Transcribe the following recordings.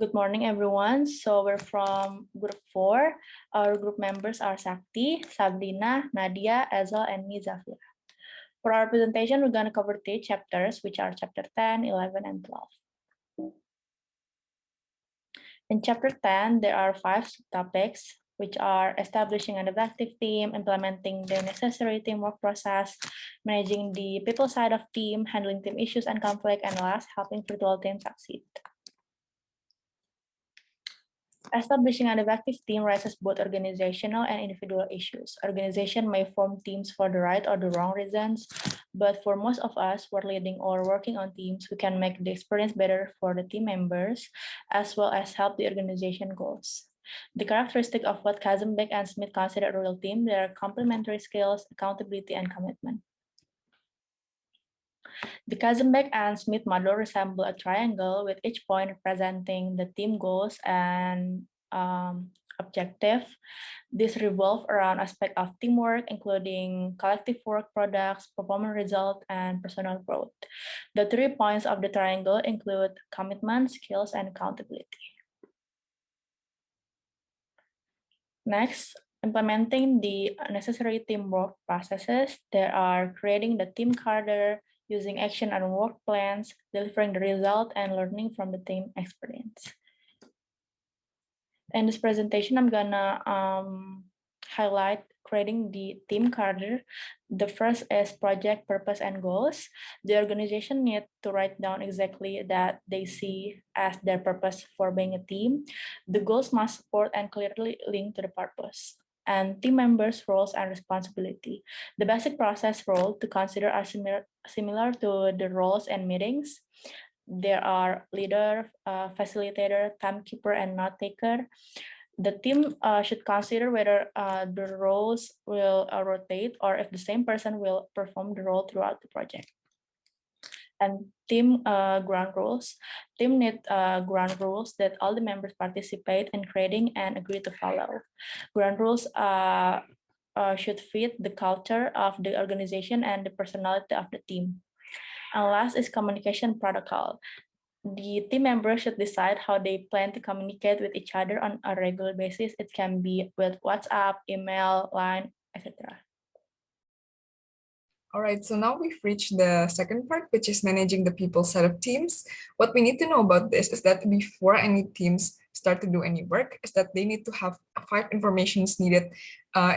Good morning, everyone. So we're from group 4. Our group members are Sakti, Sabrina, Nadya, Ezel, and me, Zhafirah. For our presentation, we're going to cover 3 chapters, which are chapter 10, 11, and 12. In chapter 10, there are 5 subtopics, which are establishing an effective team, implementing the necessary teamwork process, managing the people side of team, handling team issues and conflict, and last, helping virtual team succeed. Establishing an effective team raises both organizational and individual issues. Organization may form teams for the right or the wrong reasons, but for most of us who are leading or working on teams, we can make the experience better for the team members, as well as help the organization goals. The characteristic of what Kazembek and Smith consider a real team, there are complementary skills, accountability, and commitment. The Kazembek and Smith model resemble a triangle with each point representing the team goals and objective. This revolve around aspects of teamwork, including collective work products, performance result, and personal growth. The 3 points of the triangle include commitment, skills, and accountability. Next, implementing the necessary teamwork processes. There are creating the team cadre, using action and work plans, delivering the result, and learning from the team experience. In this presentation, I'm gonna highlight creating the team cadre. The first is project purpose and goals. The organization need to write down exactly that they see as their purpose for being a team. The goals must support and clearly link to the purpose. And team members' roles and responsibility. The basic process role to consider are similar to the roles and meetings. There are leader, facilitator, timekeeper, and note taker. The team should consider whether the roles will rotate or if the same person will perform the role throughout the project. And team ground rules. Team need ground rules that all the members participate in creating and agree to follow. Ground rules should fit the culture of the organization and the personality of the team. And last is communication protocol. The team members should decide how they plan to communicate with each other on a regular basis. It can be with WhatsApp, email, Line, etc. All right, so now we've reached the second part, which is managing the people side of teams. What we need to know about this is that before any teams start to do any work, is that they need to have 5 informations needed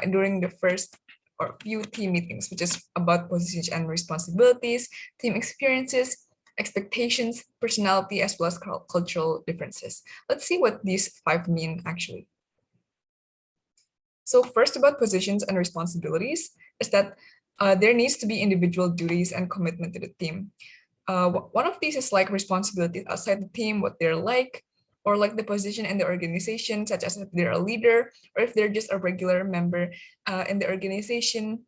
during the first or few team meetings, which is about positions and responsibilities, team experiences, expectations, personality, as well as cultural differences. Let's see what these 5 mean actually. So first, about positions and responsibilities is that there needs to be individual duties and commitment to the team. One of these is like responsibilities outside the team, what they're like, or like the position in the organization, such as if they're a leader or if they're just a regular member in the organization.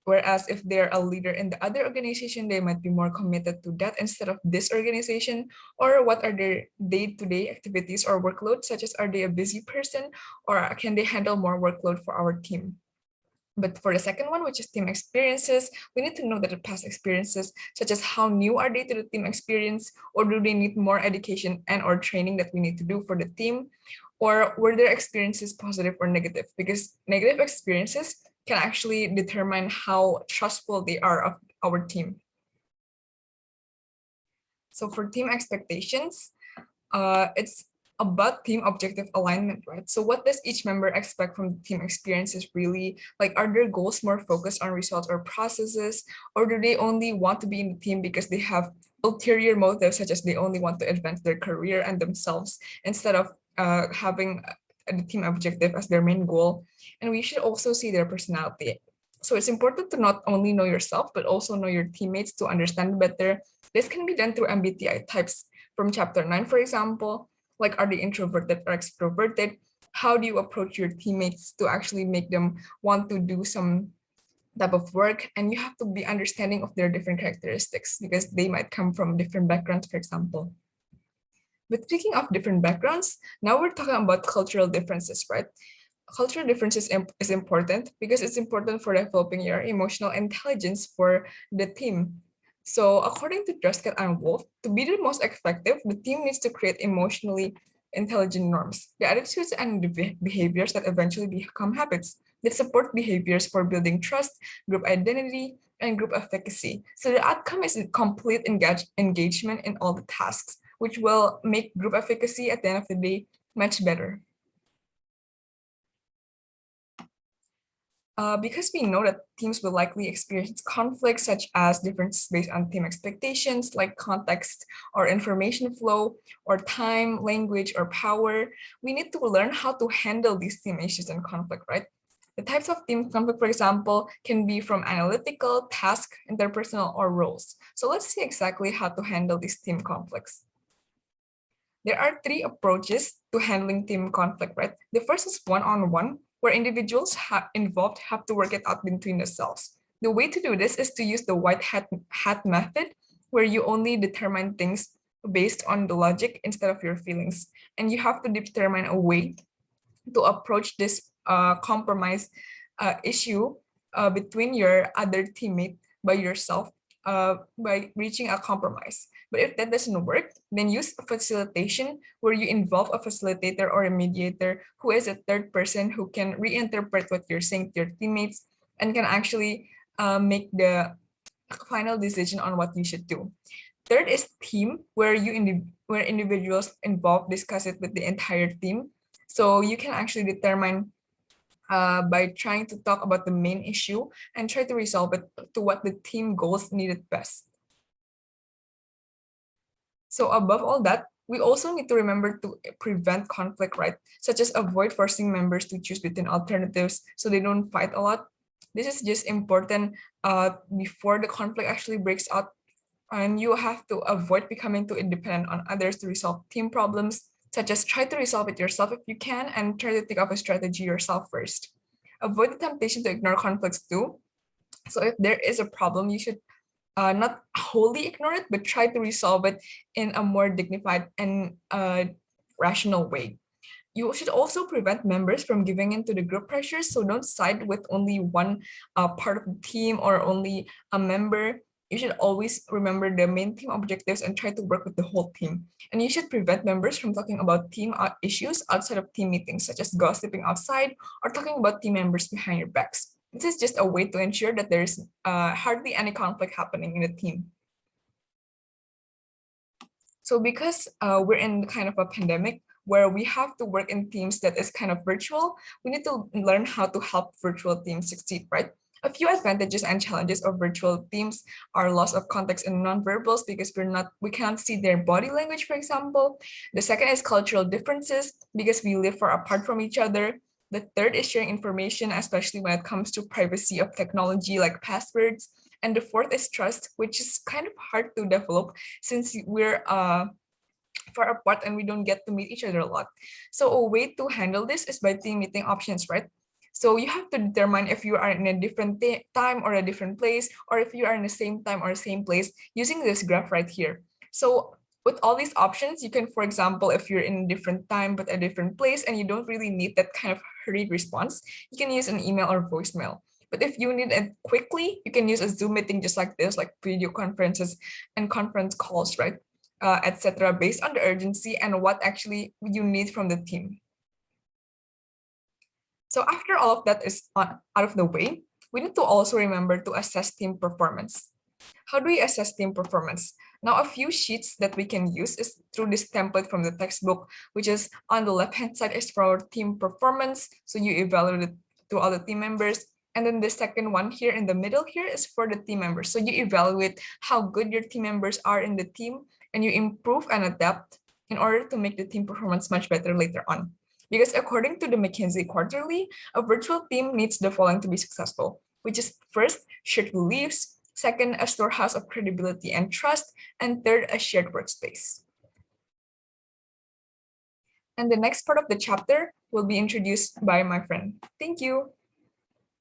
Whereas if they're a leader in the other organization, they might be more committed to that instead of this organization. Or what are their day-to-day activities or workloads, such as are they a busy person or can they handle more workload for our team? But for the second one, which is team experiences, we need to know that the past experiences, such as how new are they to the team experience, or do they need more education and or training that we need to do for the team, or were their experiences positive or negative? Because negative experiences can actually determine how trustful they are of our team. So for team expectations, it's about team objective alignment, right? So what does each member expect from the team experiences really? Like, are their goals more focused on results or processes, or do they only want to be in the team because they have ulterior motives, such as they only want to advance their career and themselves instead of having the team objective as their main goal? And we should also see their personality. So it's important to not only know yourself, but also know your teammates to understand better. This can be done through MBTI types from chapter 9, for example. Like, are they introverted or extroverted? How do you approach your teammates to actually make them want to do some type of work? And you have to be understanding of their different characteristics because they might come from different backgrounds, for example. But speaking of different backgrounds, now we're talking about cultural differences, right? Cultural differences is important because it's important for developing your emotional intelligence for the team. So according to Dreskat and Wolf, to be the most effective, the team needs to create emotionally intelligent norms, the attitudes and the behaviors that eventually become habits that support behaviors for building trust, group identity, and group efficacy. So the outcome is a complete engagement in all the tasks, which will make group efficacy at the end of the day much better. Because we know that teams will likely experience conflicts such as differences based on team expectations, like context or information flow, or time, language, or power, we need to learn how to handle these team issues and conflict, right? The types of team conflict, for example, can be from analytical, task, interpersonal, or roles. So let's see exactly how to handle these team conflicts. There are three approaches to handling team conflict, right? The first is one-on-one, where individuals involved have to work it out between themselves. The way to do this is to use the white hat method, where you only determine things based on the logic instead of your feelings. And you have to determine a way to approach this compromise issue between your other teammate by yourself by reaching a compromise. But if that doesn't work, then use facilitation, where you involve a facilitator or a mediator who is a third person who can reinterpret what you're saying to your teammates and can actually make the final decision on what you should do. Third is team, where where individuals involved discuss it with the entire team. So you can actually determine by trying to talk about the main issue and try to resolve it to what the team goals needed best. So above all that, we also need to remember to prevent conflict, right? Such as avoid forcing members to choose between alternatives so they don't fight a lot. This is just important before the conflict actually breaks out. And you have to avoid becoming too independent on others to resolve team problems, such as try to resolve it yourself if you can, and try to think of a strategy yourself first. Avoid the temptation to ignore conflicts too. So if there is a problem, you should not wholly ignore it, but try to resolve it in a more dignified and rational way. You should also prevent members from giving in to the group pressures. So don't side with only one part of the team or only a member. You should always remember the main team objectives and try to work with the whole team. And you should prevent members from talking about team issues outside of team meetings, such as gossiping outside or talking about team members behind your backs. This is just a way to ensure that there's hardly any conflict happening in the team. So because we're in kind of a pandemic where we have to work in teams that is kind of virtual, we need to learn how to help virtual teams succeed, right? A few advantages and challenges of virtual teams are loss of context and nonverbals because we can't see their body language, for example. The second is cultural differences because we live far apart from each other. The third is sharing information, especially when it comes to privacy of technology like passwords. And the fourth is trust, which is kind of hard to develop since we're far apart and we don't get to meet each other a lot. So a way to handle this is by team meeting options, right? So you have to determine if you are in a different time or a different place, or if you are in the same time or same place using this graph right here. So with all these options, you can, for example, if you're in a different time but a different place and you don't really need that kind of hurried response, you can use an email or voicemail. But if you need it quickly, you can use a Zoom meeting just like this, like video conferences and conference calls, right? Etc. based on the urgency and what actually you need from the team. So after all of that is out of the way, we need to also remember to assess team performance. How do we assess team performance? Now, a few sheets that we can use is through this template from the textbook, which is on the left-hand side is for our team performance. So you evaluate it to all the team members. And then the second one here in the middle here is for the team members. So you evaluate how good your team members are in the team and you improve and adapt in order to make the team performance much better later on. Because according to the McKinsey Quarterly, a virtual team needs the following to be successful, which is first, shared beliefs, second, a storehouse of credibility and trust, and third, a shared workspace. And the next part of the chapter will be introduced by my friend. Thank you.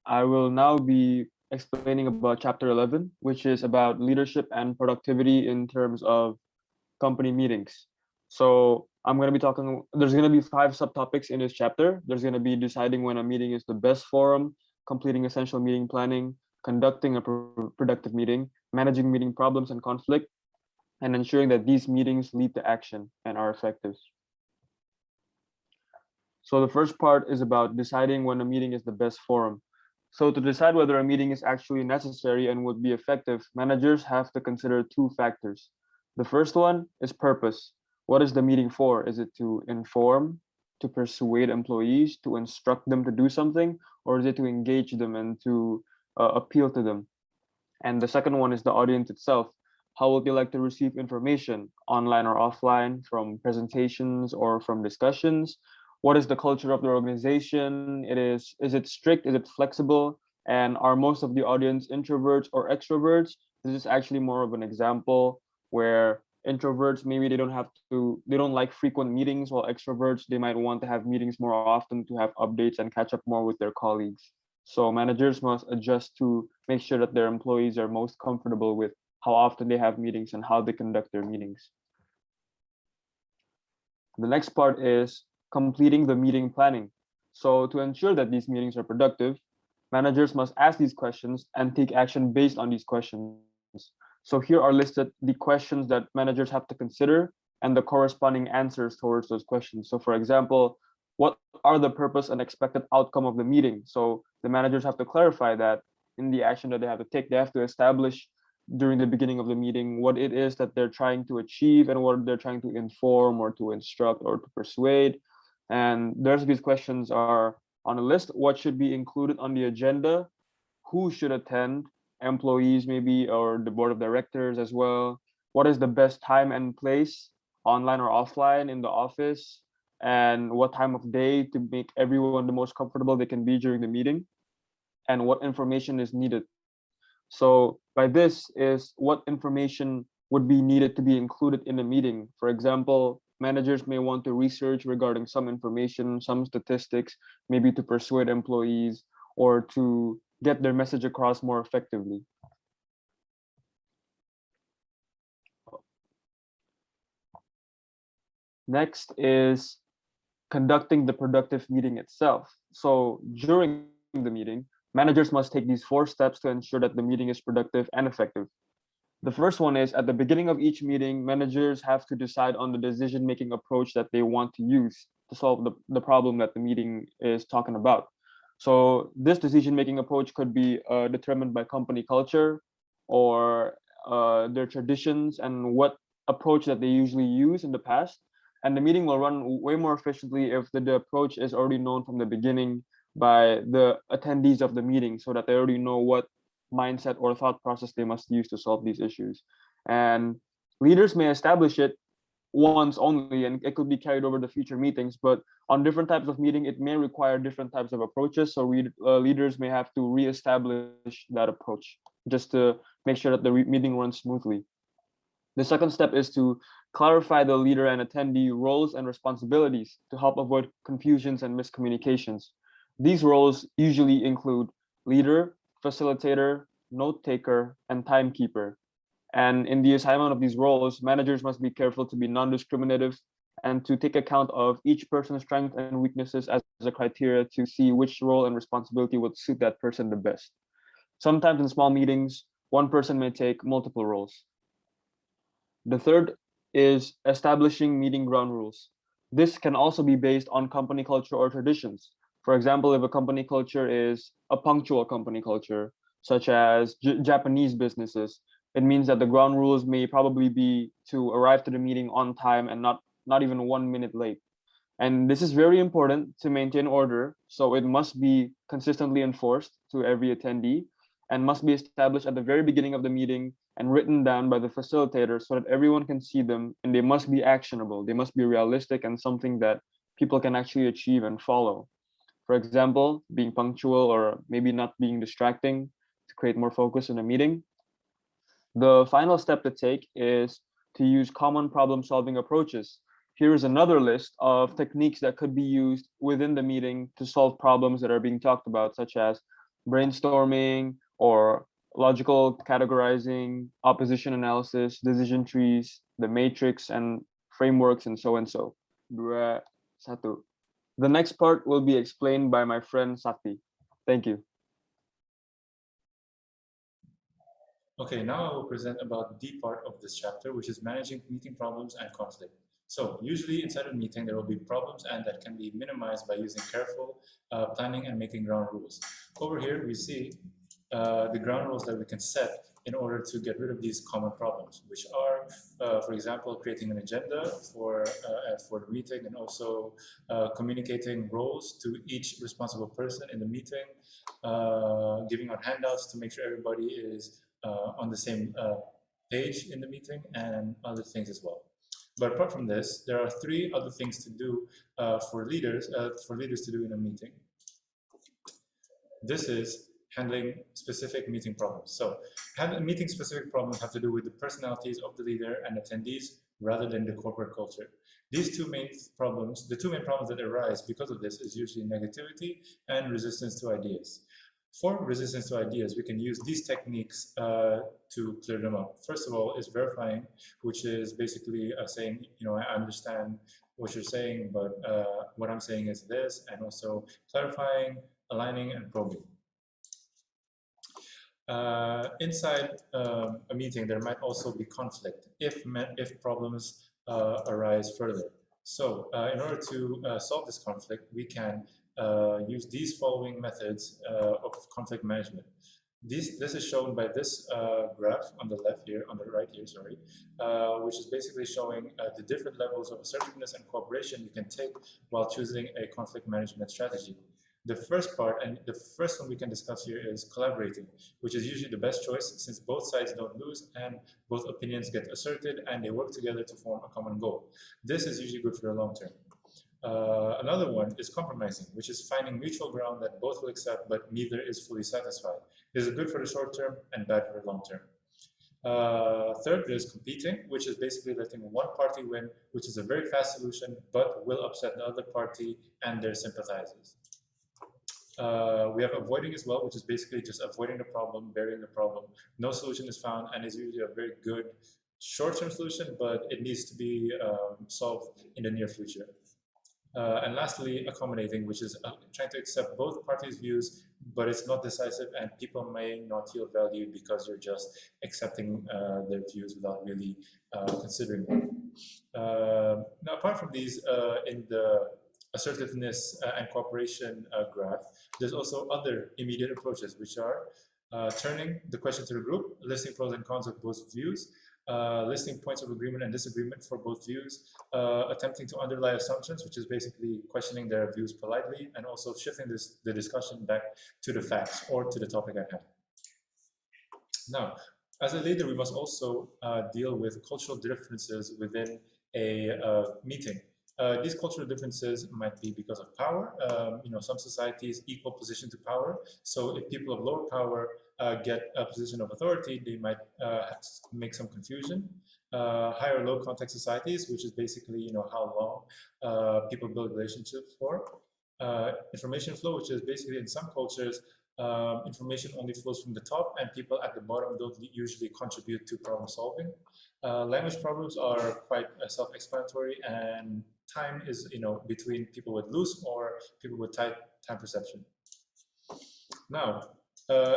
I will now be explaining about chapter 11, which is about leadership and productivity in terms of company meetings. So I'm going to be talking, there's going to be 5 subtopics in this chapter. There's going to be deciding when a meeting is the best forum, completing essential meeting planning, conducting a productive meeting, managing meeting problems and conflict, and ensuring that these meetings lead to action and are effective. So the first part is about deciding when a meeting is the best forum. So to decide whether a meeting is actually necessary and would be effective, managers have to consider two factors. The first one is purpose. What is the meeting for? Is it to inform, to persuade employees, to instruct them to do something, or is it to engage them and to appeal to them? And the second one is the audience itself. How would they like to receive information, online or offline, from presentations or from discussions? What is the culture of the organization? Is it strict? Is it flexible? And are most of the audience introverts or extroverts? This is actually more of an example where introverts, maybe they don't like frequent meetings, while extroverts, they might want to have meetings more often to have updates and catch up more with their colleagues. So managers must adjust to make sure that their employees are most comfortable with how often they have meetings and how they conduct their meetings. The next part is completing the meeting planning. So to ensure that these meetings are productive, managers must ask these questions and take action based on these questions. So here are listed the questions that managers have to consider and the corresponding answers towards those questions. So for example, what are the purpose and expected outcome of the meeting? So the managers have to clarify that in the action that they have to take. They have to establish during the beginning of the meeting what it is that they're trying to achieve and what they're trying to inform or to instruct or to persuade. And there's these questions are on a list. What should be included on the agenda? Who should attend? Employees maybe, or the board of directors as well. What is the best time and place, online or offline, in the office? And what time of day to make everyone the most comfortable they can be during the meeting? And what information is needed. So by this is what information would be needed to be included in a meeting. For example, managers may want to research regarding some information, some statistics, maybe to persuade employees or to get their message across more effectively. Next is conducting the productive meeting itself. So during the meeting, managers must take these 4 steps to ensure that the meeting is productive and effective. The first one is at the beginning of each meeting, managers have to decide on the decision-making approach that they want to use to solve the problem that the meeting is talking about. So this decision-making approach could be determined by company culture or their traditions and what approach that they usually use in the past. And the meeting will run way more efficiently if the approach is already known from the beginning by the attendees of the meeting so that they already know what mindset or thought process they must use to solve these issues. And leaders may establish it once only, and it could be carried over to future meetings, but on different types of meeting, it may require different types of approaches. So leaders may have to reestablish that approach just to make sure that the meeting runs smoothly. The second step is to clarify the leader and attendee roles and responsibilities to help avoid confusions and miscommunications. These roles usually include leader, facilitator, note taker, and timekeeper. And in the assignment of these roles, managers must be careful to be non-discriminative and to take account of each person's strengths and weaknesses as a criteria to see which role and responsibility would suit that person the best. Sometimes in small meetings, one person may take multiple roles. The third is establishing meeting ground rules. This can also be based on company culture or traditions. For example, if a company culture is a punctual company culture, such as Japanese businesses, it means that the ground rules may probably be to arrive to the meeting on time and not even 1 minute late. And this is very important to maintain order, so it must be consistently enforced to every attendee and must be established at the very beginning of the meeting and written down by the facilitator so that everyone can see them, and they must be actionable. They must be realistic and something that people can actually achieve and follow. For example, being punctual or maybe not being distracting to create more focus in a meeting. The final step to take is to use common problem-solving approaches. Here is another list of techniques that could be used within the meeting to solve problems that are being talked about, such as brainstorming or logical categorizing, opposition analysis, decision trees, the matrix, and frameworks, and so and so. Satu. The next part will be explained by my friend Sakti. Thank you. Okay, now I will present about the part of this chapter, which is managing meeting problems and conflict. So usually inside a meeting, there will be problems, and that can be minimized by using careful planning and making ground rules. Over here, we see the ground rules that we can set in order to get rid of these common problems, which are, for example, creating an agenda for the meeting, and also communicating roles to each responsible person in the meeting, giving out handouts to make sure everybody is on the same page in the meeting, and other things as well. But apart from this, there are 3 other things to do for leaders to do in a meeting. This is handling specific meeting problems. So meeting specific problems have to do with the personalities of the leader and attendees rather than the corporate culture. These two main problems, the 2 main problems that arise because of this is usually negativity and resistance to ideas. For resistance to ideas, we can use these techniques to clear them up. First of all is verifying, which is basically saying, I understand what you're saying, but what I'm saying is this, and also clarifying, aligning, and probing. Inside a meeting, there might also be conflict if problems arise further. So in order to solve this conflict, we can use these following methods of conflict management. This is shown by this graph on the left here, on the right here, sorry, which is basically showing the different levels of assertiveness and cooperation you can take while choosing a conflict management strategy. The first part, and the first one we can discuss here, is collaborating, which is usually the best choice since both sides don't lose and both opinions get asserted and they work together to form a common goal. This is usually good for the long term. Another one is compromising, which is finding mutual ground that both will accept, but neither is fully satisfied. This is good for the short term and bad for the long term. Third is competing, which is basically letting one party win, which is a very fast solution, but will upset the other party and their sympathizers. We have avoiding as well, which is basically just avoiding the problem, burying the problem. No solution is found, and is usually a very good short-term solution, but it needs to be solved in the near future. And lastly, accommodating, which is trying to accept both parties' views, but it's not decisive, and people may not feel valued because you're just accepting their views without really considering them. Now, apart from these, in the assertiveness and cooperation graph, there's also other immediate approaches, which are turning the question to the group, listing pros and cons of both views, listing points of agreement and disagreement for both views, attempting to underlie assumptions, which is basically questioning their views politely, and also shifting the discussion back to the facts or to the topic at hand. Now, as a leader, we must also deal with cultural differences within a meeting. These cultural differences might be because of power. Some societies equal position to power. So if people of lower power get a position of authority, they might make some confusion. High or low contact societies, which is basically how long people build relationships for. Information flow, which is basically in some cultures, information only flows from the top, and people at the bottom don't usually contribute to problem solving. Language problems are quite self-explanatory, and time is between people with loose or people with tight time perception. Now,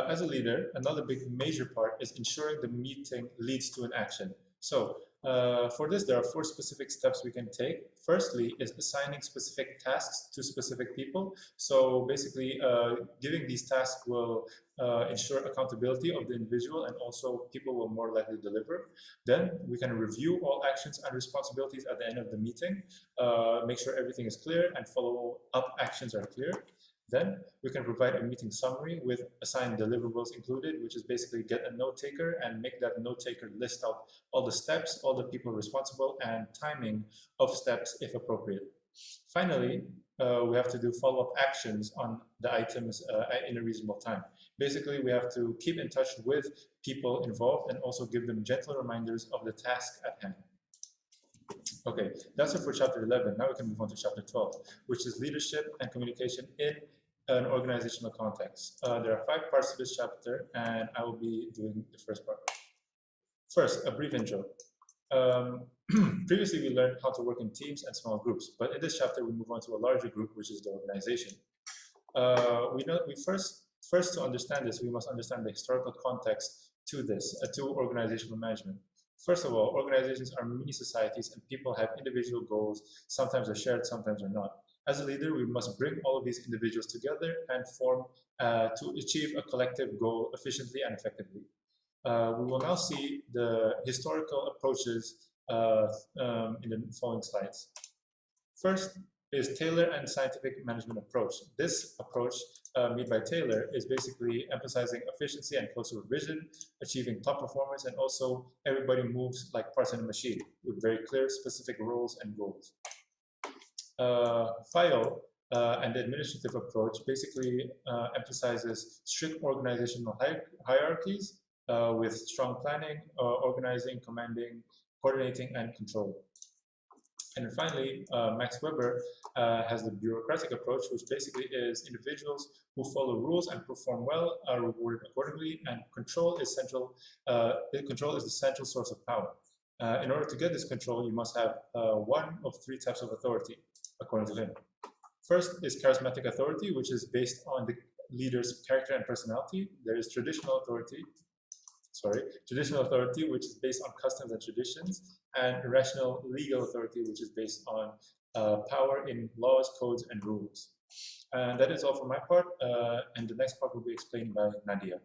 as a leader, another big major part is ensuring the meeting leads to an action. So for this, there are 4 specific steps we can take. Firstly is assigning specific tasks to specific people. So basically, giving these tasks will ensure accountability of the individual, and also people will more likely deliver. Then we can review all actions and responsibilities at the end of the meeting, make sure everything is clear and follow-up actions are clear. Then we can provide a meeting summary with assigned deliverables included, which is basically get a note taker and make that note taker list out all the steps, all the people responsible, and timing of steps if appropriate. Finally, we have to do follow-up actions on the items in a reasonable time. Basically, we have to keep in touch with people involved and also give them gentle reminders of the task at hand. Okay, that's it for chapter 11. Now we can move on to chapter 12, which is leadership and communication in an organizational context. There are 5 parts to this chapter, and I will be doing the first part. First, a brief intro. Previously, we learned how to work in teams and small groups, but in this chapter, we move on to a larger group, which is the organization. First to understand this, we must understand the historical context to this, to organizational management. First of all, organizations are mini societies and people have individual goals. Sometimes are shared, sometimes are not. As a leader, we must bring all of these individuals together and form to achieve a collective goal efficiently and effectively. We will now see the historical approaches in the following slides. First is Taylor and scientific management approach. This approach made by Taylor is basically emphasizing efficiency and close supervision, achieving top performance, and also everybody moves like parts in a machine with very clear specific roles and goals. FAYOL and the administrative approach basically emphasizes strict organizational hierarchies with strong planning, organizing, commanding, coordinating, and control. And then finally, Max Weber has the bureaucratic approach, which basically is individuals who follow rules and perform well are rewarded accordingly, and control is central. Control is the central source of power. In order to get this control, you must have one of three types of authority, according to him. First is charismatic authority, which is based on the leader's character and personality. There is traditional authority, which is based on customs and traditions, and irrational legal authority, which is based on power in laws, codes, and rules. And that is all for my part, and the next part will be explained by Nadia.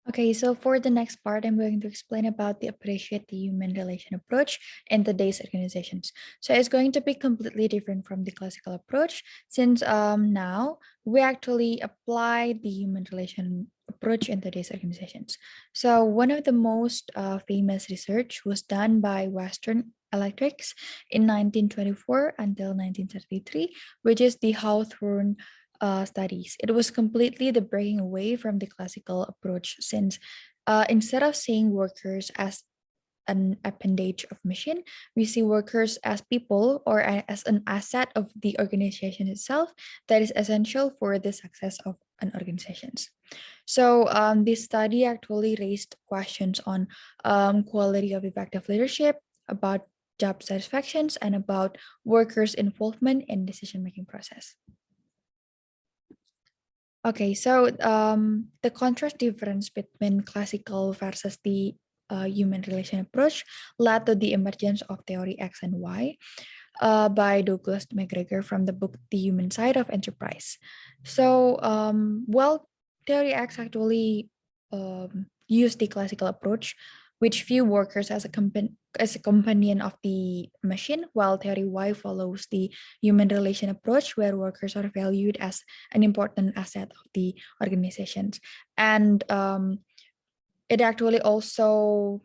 Okay, so for the next part, I'm going to explain about the appreciate the human relation approach in today's organizations. So it's going to be completely different from the classical approach, since now we actually apply the human relation approach in today's organizations. So one of the most famous research was done by Western Electrics in 1924 until 1933, which is the Hawthorne studies. It was completely the breaking away from the classical approach, since instead of seeing workers as an appendage of machine, we see workers as people or as an asset of the organization itself that is essential for the success of an organization. So this study actually raised questions on quality of effective leadership, about job satisfactions, and about workers' involvement in decision-making process. Okay, so the contrast difference between classical versus the human relation approach led to the emergence of theory X and Y by Douglas McGregor from the book The Human Side of Enterprise. So, well, theory X actually used the classical approach, which view workers as a companion of the machine, while theory Y follows the human relation approach, where workers are valued as an important asset of the organizations. And it actually also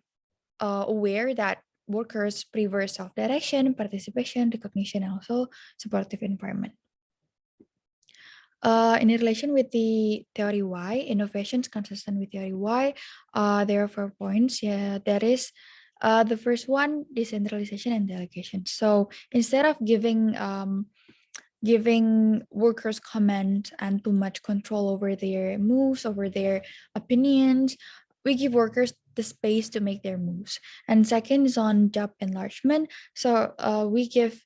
aware that workers prefer self-direction, participation, recognition, and also supportive environment. In relation with the theory Y, innovations consistent with theory Y, there are 4 points. Yeah, there is the first one, decentralization and delegation. So instead of giving workers comment and too much control over their moves, over their opinions, we give workers the space to make their moves. And second is on job enlargement. So we give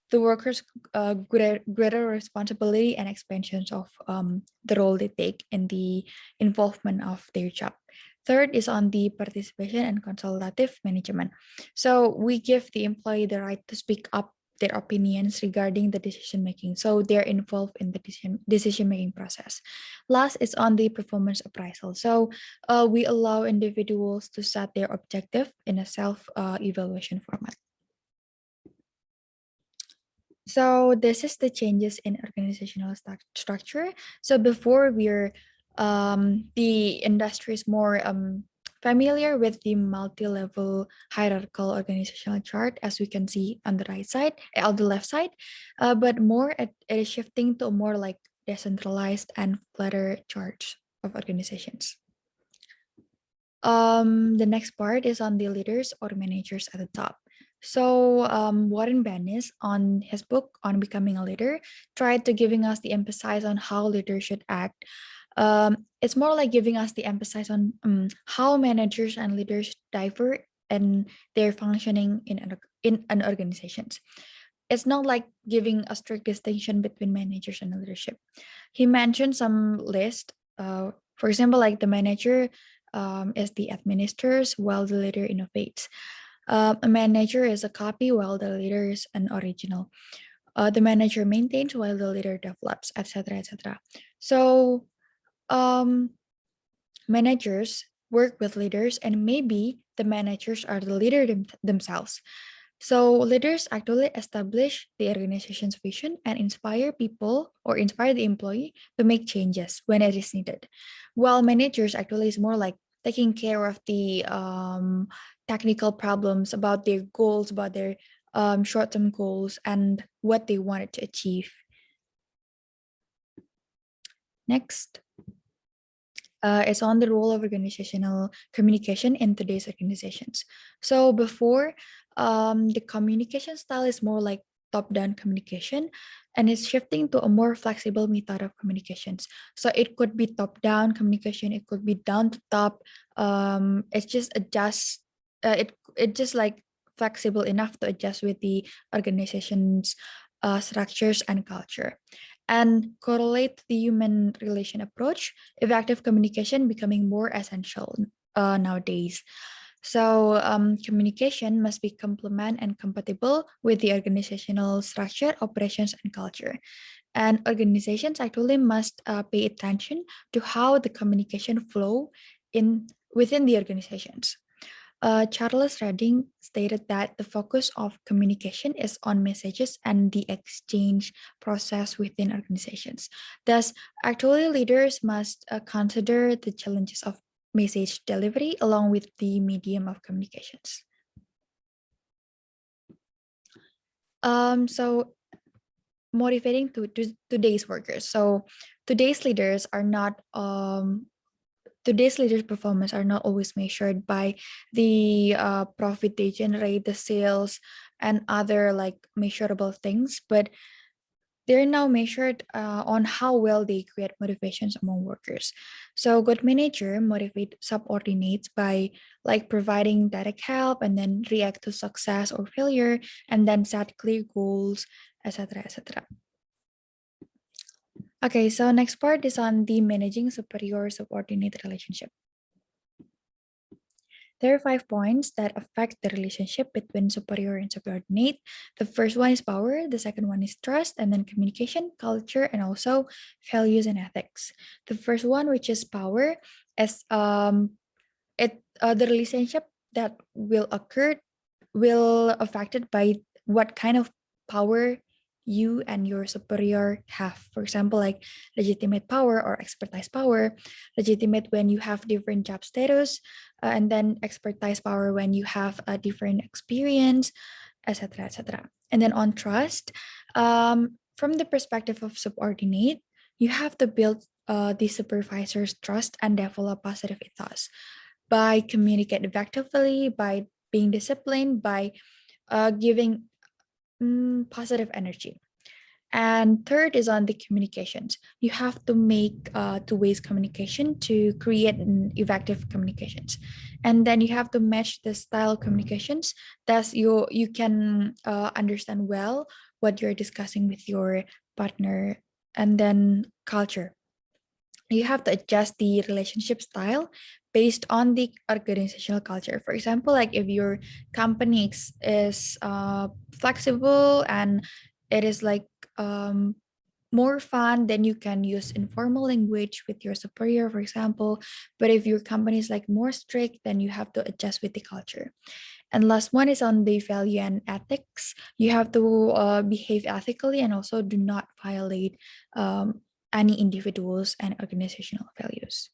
the workers greater responsibility and expansions of the role they take in the involvement of their job. Third is on the participation and consultative management. So we give the employee the right to speak up their opinions regarding the decision making, so they're involved in the decision making process. Last is on the performance appraisal. So we allow individuals to set their objective in a self-evaluation format. So this is the changes in organizational structure. So before the industry is more familiar with the multi-level hierarchical organizational chart, as we can see on the right side, on the left side, but more it is shifting to a more like decentralized and flatter charts of organizations. The next part is on the leaders or managers at the top. So Warren Bennis, on his book on becoming a leader, tried to giving us the emphasis on how leaders should act. It's more like giving us the emphasis on how managers and leaders differ in their functioning in an organization. It's not like giving a strict distinction between managers and leadership. He mentioned some list. For example, like the manager is the administers while the leader innovates. A manager is a copy while the leader is an original. The manager maintains while the leader develops, etc., etc. So managers work with leaders, and maybe the managers are the leader themselves. So leaders actually establish the organization's vision and inspire people or inspire the employee to make changes when it is needed. While managers actually is more like taking care of the technical problems about their goals, about their short-term goals and what they wanted to achieve. Next. Is on the role of organizational communication in today's organizations. So before, the communication style is more like top-down communication, and it's shifting to a more flexible method of communications. So it could be top-down communication, it could be down to top. It's just adjust. It just like flexible enough to adjust with the organization's structures and culture. And correlate the human relation approach, effective communication becoming more essential nowadays. So communication must be complement and compatible with the organizational structure, operations, and culture. And organizations actually must pay attention to how the communication flow within the organizations. Charles Redding stated that the focus of communication is on messages and the exchange process within organizations. Thus, actually, leaders must consider the challenges of message delivery along with the medium of communications. So motivating to today's workers. So today's leaders are not today's leaders' performance are not always measured by the profit they generate, the sales, and other like measurable things, but they're now measured on how well they create motivations among workers. So good manager motivate subordinates by like providing direct help and then react to success or failure and then set clear goals, etc., etc. Okay, so next part is on the managing superior-subordinate relationship. There are 5 points that affect the relationship between superior and subordinate. The first one is power, the second one is trust, and then communication, culture, and also values and ethics. The first one, which is power, is the relationship that will occur will affected by what kind of power you and your superior have. For example, like legitimate power or expertise power. Legitimate when you have different job status, and then expertise power when you have a different experience, etc., etc. And then on trust, from the perspective of subordinate, you have to build the supervisor's trust and develop positive ethos by communicating effectively, by being disciplined, by giving positive energy. And third is on the communications. You have to make two-way communication to create an effective communications. And then you have to match the style of communications that you can understand well what you're discussing with your partner. And then culture. You have to adjust the relationship style based on the organizational culture. For example, like if your company is flexible and it is like more fun, then you can use informal language with your superior, for example. But if your company is like more strict, then you have to adjust with the culture. And last one is on the value and ethics. You have to behave ethically and also do not violate any individuals and organizational values.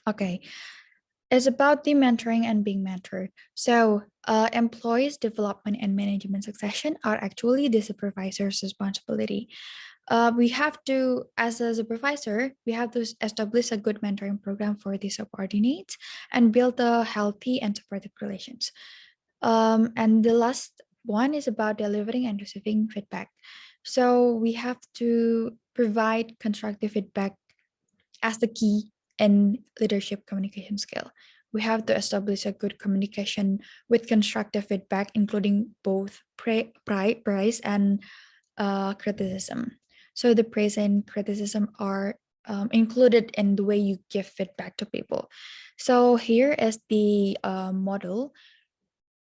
Okay, it's about the mentoring and being mentored. So employees development and management succession are actually the supervisor's responsibility. We have to, as a supervisor, we have to establish a good mentoring program for the subordinates and build a healthy and supportive relations. And the last one is about delivering and receiving feedback. So we have to provide constructive feedback as the key in leadership communication skill. We have to establish a good communication with constructive feedback, including both praise and criticism. So the praise and criticism are included in the way you give feedback to people. So here is the model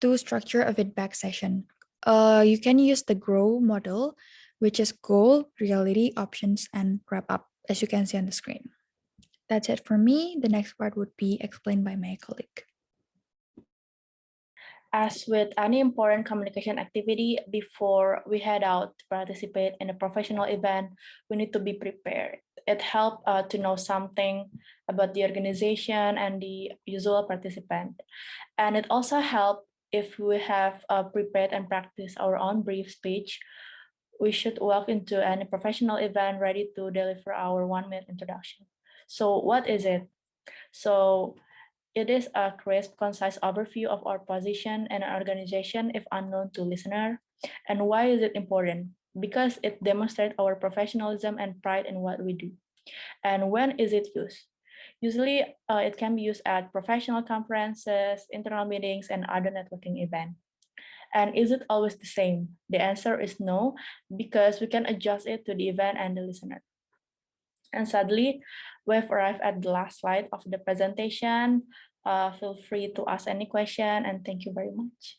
to structure a feedback session. You can use the GROW model, which is goal, reality, options, and wrap up, as you can see on the screen. That's it for me. The next part would be explained by my colleague. As with any important communication activity, before we head out to participate in a professional event, we need to be prepared. It helps to know something about the organization and the usual participant. And it also helps if we have prepared and practiced our own brief speech. We should walk into any professional event ready to deliver our 1-minute introduction. So what is it? So it is a crisp, concise overview of our position and our organization if unknown to listener. And why is it important? Because it demonstrates our professionalism and pride in what we do. And when is it used? Usually, it can be used at professional conferences, internal meetings, and other networking events. And is it always the same? The answer is no, because we can adjust it to the event and the listener. And sadly, we've arrived at the last slide of the presentation. Feel free to ask any question, and thank you very much.